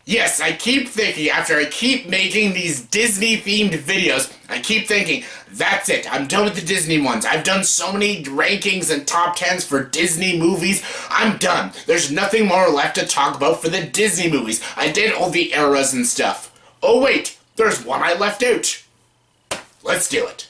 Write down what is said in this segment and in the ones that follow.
Yes, I keep thinking, after I keep making these Disney-themed videos, I keep thinking, that's it, I'm done with the Disney ones. I've done so many rankings and top 10s for Disney movies, I'm done. There's nothing more left to talk about for the Disney movies. I did all the eras and stuff. Oh wait, there's one I left out. Let's do it.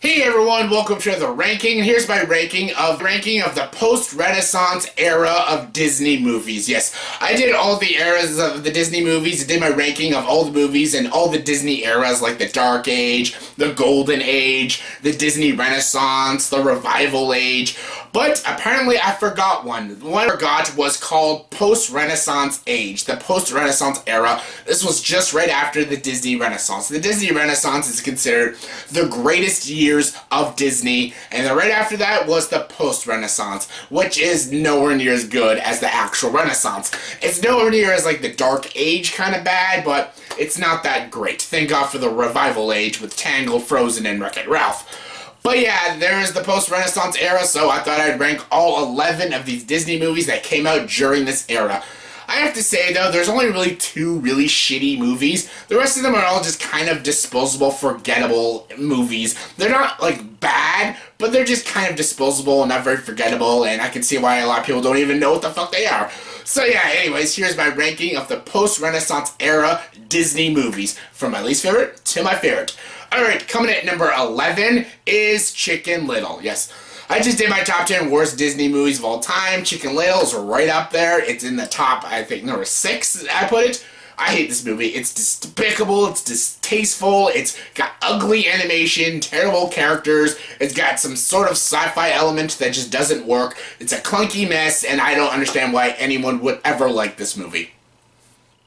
Hey everyone, welcome to the ranking. Here's my ranking of the post-Renaissance era of Disney movies. Yes, I did all the eras of the Disney movies. I did my ranking of all the movies and all the Disney eras, like the Dark Age, the Golden Age, the Disney Renaissance, the Revival Age. But apparently I forgot one. The one I forgot was called Post-Renaissance Age, the Post-Renaissance era. This was just right after the Disney Renaissance. The Disney Renaissance is considered the greatest years of Disney, and then right after that was the Post-Renaissance, which is nowhere near as good as the actual Renaissance. It's nowhere near as like the Dark Age kind of bad, but it's not that great. Thank God for the Revival Age with Tangled, Frozen, and Wreck-It Ralph. But yeah, there's the post-Renaissance era, so I thought I'd rank all 11 of these Disney movies that came out during this era. I have to say, though, there's only really two really shitty movies. The rest of them are all just kind of disposable, forgettable movies. They're not, like, bad, but they're just kind of disposable and not very forgettable, and I can see why a lot of people don't even know what the fuck they are. So yeah, anyways, here's my ranking of the post-Renaissance era Disney movies, from my least favorite to my favorite. Alright, coming at number 11 is Chicken Little. Yes, I just did my top 10 worst Disney movies of all time. Chicken Little is right up there. It's in the top, I think, number 6, I put it. I hate this movie. It's despicable, it's distasteful, it's got ugly animation, terrible characters, it's got some sort of sci-fi element that just doesn't work. It's a clunky mess, and I don't understand why anyone would ever like this movie.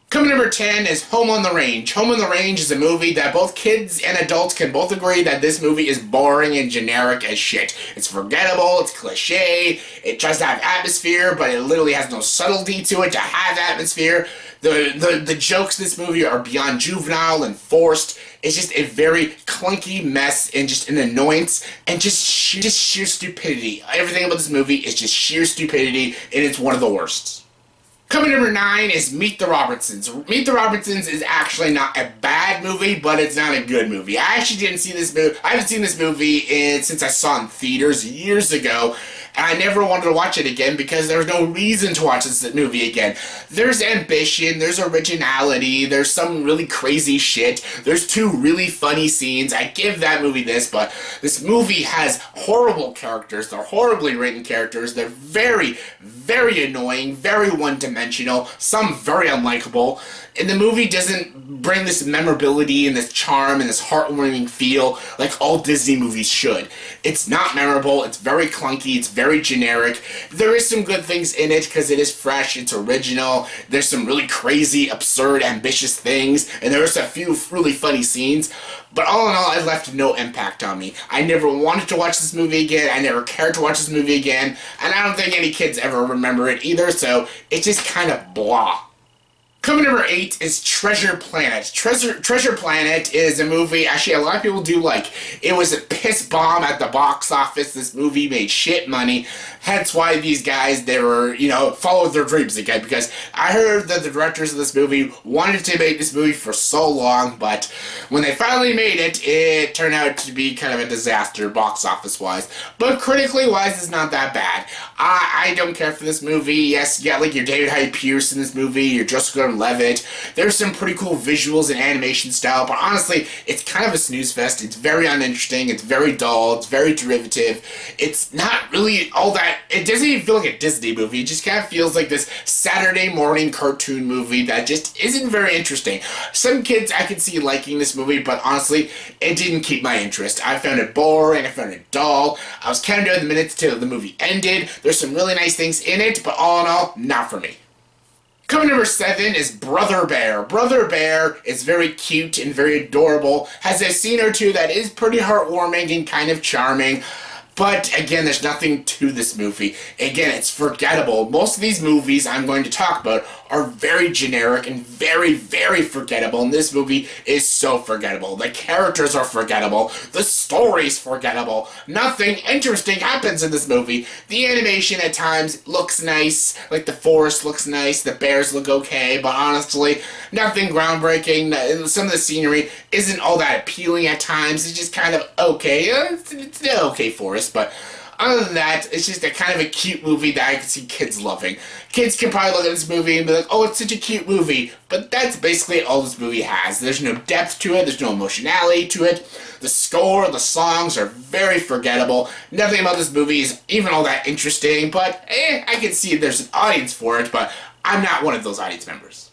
Coming number 10 is Home on the Range. Home on the Range is a movie that both kids and adults can both agree that this movie is boring and generic as shit. It's forgettable, it's cliche, it tries to have atmosphere, but it literally has no subtlety to it to have atmosphere. The jokes in this movie are beyond juvenile and forced. It's just a very clunky mess and just an annoyance and just sheer stupidity. Everything about this movie is just sheer stupidity, and it's one of the worst. Coming number 9 is Meet the Robertsons. Meet the Robertsons is actually not a bad movie, but it's not a good movie. I actually didn't see this movie. I haven't seen this movie since I saw it in theaters years ago, and I never wanted to watch it again because there was no reason to watch this movie again. There's ambition, there's originality, there's some really crazy shit, there's 2 really funny scenes. I give that movie this, but this movie has horrible characters. They're horribly written characters. They're very, very annoying, very one-dimensional, some very unlikable. And the movie doesn't bring this memorability and this charm and this heartwarming feel like all Disney movies should. It's not memorable, it's very clunky, it's very generic. There is some good things in it because it is fresh, it's original, there's some really crazy, absurd, ambitious things, and there's a few really funny scenes. But all in all, it left no impact on me. I never wanted to watch this movie again, I never cared to watch this movie again, and I don't think any kids ever remember it either, so it's just kind of blah. Coming number 8 is Treasure Planet. Treasure Planet is a movie, actually a lot of people do like. It was a piss bomb at the box office. This movie made shit money. Hence why these guys, they were, followed their dreams again. Because I heard that the directors of this movie wanted to make this movie for so long, but when they finally made it, it turned out to be kind of a disaster box office wise. But critically wise, it's not that bad. I don't care for this movie. Yes, you got like your David Hyde Pierce in this movie, your Jessica Levitt. There's some pretty cool visuals and animation style, but honestly, it's kind of a snooze fest. It's very uninteresting, it's very dull, it's very derivative. It's not really all that, it doesn't even feel like a Disney movie. It just kind of feels like this Saturday morning cartoon movie that just isn't very interesting. Some kids I could see liking this movie, but honestly, it didn't keep my interest. I found it boring, I found it dull. I was counting down the minutes till the movie ended. There's some really nice things in it, but all in all, not for me. Coming number 7 is Brother Bear. Brother Bear is very cute and very adorable, has a scene or two that is pretty heartwarming and kind of charming, but again, there's nothing to this movie. Again, it's forgettable. Most of these movies I'm going to talk about are very generic and very, very forgettable, and this movie is so forgettable. The characters are forgettable. The story's forgettable. Nothing interesting happens in this movie. The animation at times looks nice, like the forest looks nice, the bears look okay, but honestly, nothing groundbreaking. Some of the scenery isn't all that appealing at times. It's just kind of okay. It's an okay forest, but other than that, it's just a kind of a cute movie that I can see kids loving. Kids can probably look at this movie and be like, oh, it's such a cute movie. But that's basically all this movie has. There's no depth to it. There's no emotionality to it. The score, the songs are very forgettable. Nothing about this movie is even all that interesting. But, I can see there's an audience for it, but I'm not one of those audience members.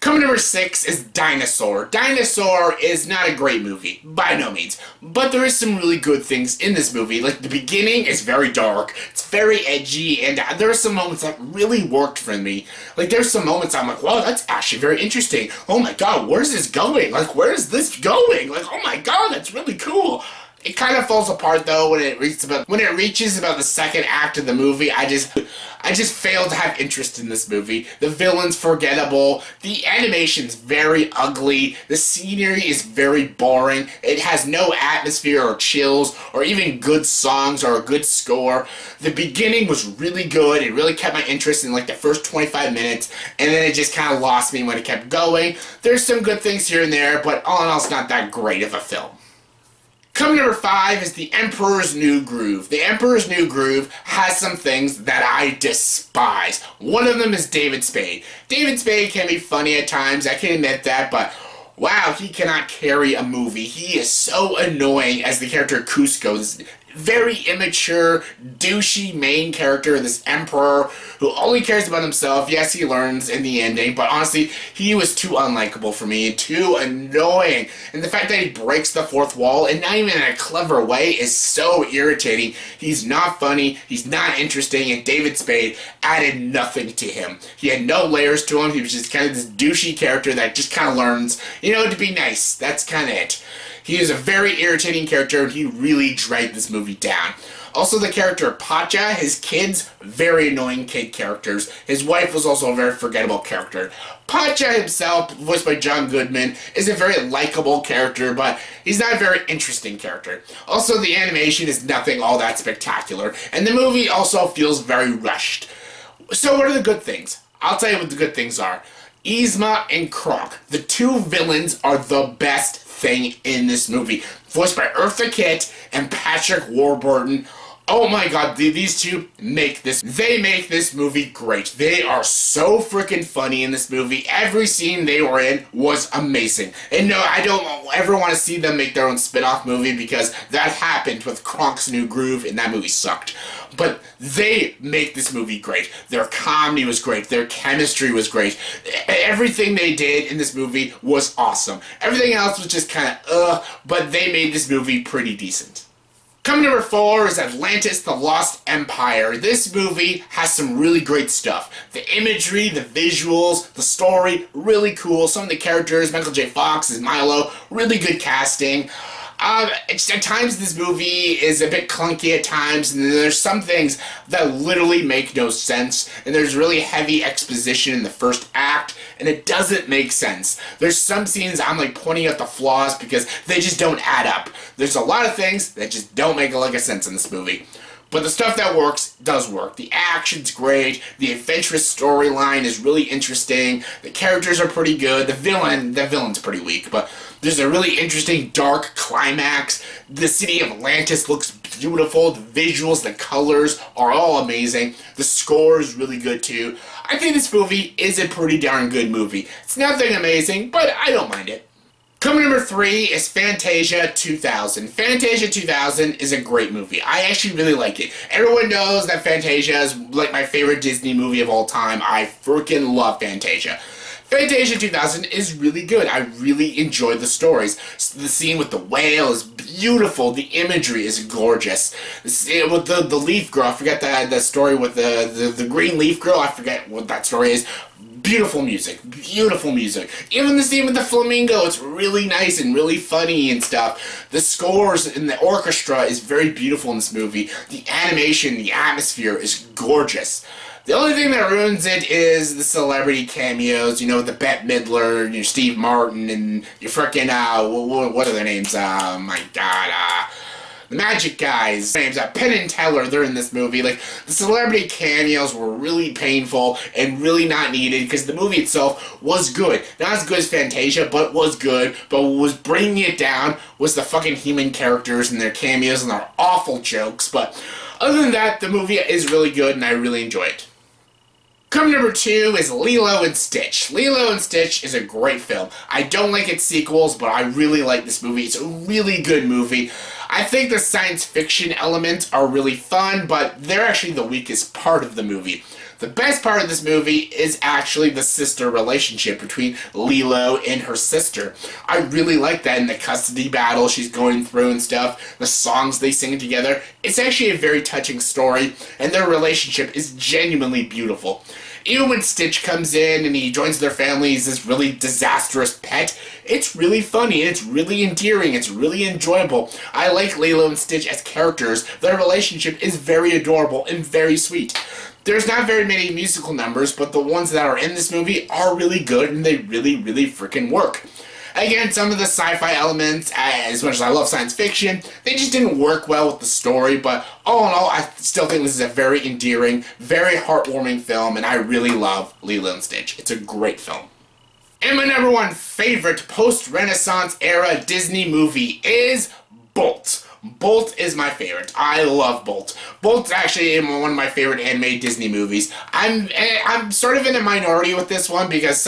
Coming number 6 is Dinosaur. Dinosaur is not a great movie, by no means, but there is some really good things in this movie. Like, the beginning is very dark, it's very edgy, and there are some moments that really worked for me. Like, there's some moments I'm like, wow, that's actually very interesting. Oh my god, where's this going? Like, where is this going? Like, oh my god, that's really cool. It kind of falls apart though when it reaches about the second act of the movie. I just failed to have interest in this movie. The villain's forgettable. The animation's very ugly. The scenery is very boring. It has no atmosphere or chills or even good songs or a good score. The beginning was really good. It really kept my interest in like the first 25 minutes, and then it just kind of lost me when it kept going. There's some good things here and there, but all in all, it's not that great of a film. Coming number 5 is The Emperor's New Groove. The Emperor's New Groove has some things that I despise. One of them is David Spade. David Spade can be funny at times, I can admit that, but wow, he cannot carry a movie. He is so annoying as the character Cusco, this very immature, douchey main character, this emperor who only cares about himself. Yes, he learns in the ending, but honestly, he was too unlikable for me, too annoying. And the fact that he breaks the fourth wall, and not even in a clever way, is so irritating. He's not funny, he's not interesting, and David Spade added nothing to him. He had no layers to him. He was just kind of this douchey character that just kind of learns, to be nice. That's kind of it. He is a very irritating character, and he really dragged this movie down. Also, the character Pacha, his kids, very annoying kid characters. His wife was also a very forgettable character. Pacha himself, voiced by John Goodman, is a very likable character, but he's not a very interesting character. Also, the animation is nothing all that spectacular, and the movie also feels very rushed. So what are the good things? I'll tell you what the good things are. Yzma and Kronk, the two villains, are the best thing in this movie. Voiced by Eartha Kitt and Patrick Warburton. Oh my god, these two make this movie great. They are so freaking funny in this movie. Every scene they were in was amazing. And no, I don't ever want to see them make their own spin-off movie because that happened with Kronk's New Groove and that movie sucked. But they make this movie great. Their comedy was great. Their chemistry was great. Everything they did in this movie was awesome. Everything else was just kind of but they made this movie pretty decent. Coming number 4 is Atlantis, the Lost Empire. This movie has some really great stuff. The imagery, the visuals, the story, really cool. Some of the characters, Michael J. Fox as Milo, really good casting. At times this movie is a bit clunky at times, and there's some things that literally make no sense, and there's really heavy exposition in the first act, and it doesn't make sense. There's some scenes I'm like pointing out the flaws because they just don't add up. There's a lot of things that just don't make a lick of sense in this movie. But the stuff that works, does work. The action's great, the adventurous storyline is really interesting, the characters are pretty good, the villain's pretty weak, but there's a really interesting dark climax. The city of Atlantis looks beautiful, the visuals, the colors are all amazing, the score is really good too. I think this movie is a pretty darn good movie. It's nothing amazing, but I don't mind it. Coming number 3 is Fantasia 2000. Fantasia 2000 is a great movie. I actually really like it. Everyone knows that Fantasia is like my favorite Disney movie of all time. I freaking love Fantasia. Fantasia 2000 is really good. I really enjoyed the stories. The scene with the whale is beautiful. The imagery is gorgeous. With the leaf girl, I forget the story with the green leaf girl. I forget what that story is. Beautiful music. Beautiful music. Even the scene with the flamingo, it's really nice and really funny and stuff. The scores and the orchestra is very beautiful in this movie. The animation, the atmosphere is gorgeous. The only thing that ruins it is the celebrity cameos, you know, the Bette Midler, your Steve Martin, and your frickin', what are their names? My god, the Magic guys, names, Penn and Teller, they're in this movie. Like, the celebrity cameos were really painful and really not needed because the movie itself was good. Not as good as Fantasia, but was good. But what was bringing it down was the fucking human characters and their cameos and their awful jokes. But other than that, the movie is really good and I really enjoy it. Coming number 2 is Lilo and Stitch. Lilo and Stitch is a great film. I don't like its sequels, but I really like this movie. It's a really good movie. I think the science fiction elements are really fun, but they're actually the weakest part of the movie. The best part of this movie is actually the sister relationship between Lilo and her sister. I really like that in the custody battle she's going through and stuff, the songs they sing together. It's actually a very touching story, and their relationship is genuinely beautiful. Even when Stitch comes in and he joins their family, he's this really disastrous pet. It's really funny, and it's really endearing, it's really enjoyable. I like Lilo and Stitch as characters. Their relationship is very adorable and very sweet. There's not very many musical numbers, but the ones that are in this movie are really good, and they really, really freaking work. Again, some of the sci-fi elements, as much as I love science fiction, they just didn't work well with the story, but all in all, I still think this is a very endearing, very heartwarming film, and I really love Lilo and Stitch. It's a great film. And my number 1 favorite post-Renaissance era Disney movie is Bolt. Bolt is my favorite. I love Bolt. Bolt's actually one of my favorite animated Disney movies. I'm sort of in a minority with this one because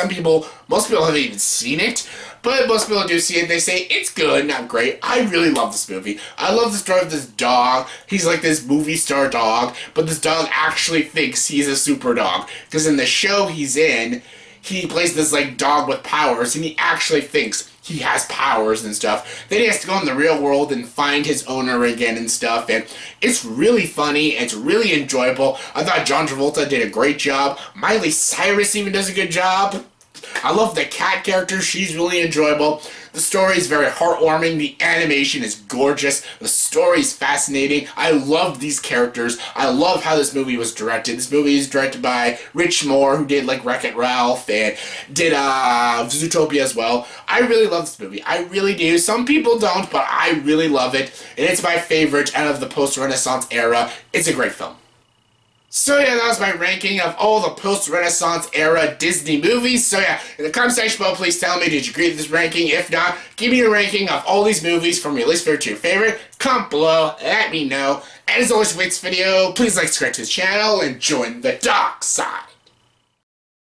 most people haven't even seen it, but most people do see it. They say it's good, not great. I really love this movie. I love the story of this dog. He's like this movie star dog, but this dog actually thinks he's a super dog because in the show he's in, he plays this like dog with powers, and he actually thinks he has powers and stuff. Then he has to go in the real world and find his owner again and stuff, and it's really funny, it's really enjoyable. I thought John Travolta did a great job. Miley Cyrus even does a good job. I love the cat character, she's really enjoyable. The story is very heartwarming, the animation is gorgeous, the story is fascinating. I love these characters. I love how this movie was directed. This movie is directed by Rich Moore, who did like Wreck-It Ralph and did Zootopia as well. I really love this movie. I really do. Some people don't, but I really love it, and it's my favorite out of the post-Renaissance era. It's a great film. So yeah, that was my ranking of all the post-Renaissance era Disney movies. So yeah, in the comment section below, please tell me, did you agree with this ranking? If not, give me a ranking of all these movies from your least favorite to your favorite. Comment below, let me know. And as always, for this video, please like, subscribe to this channel, and join the dark side.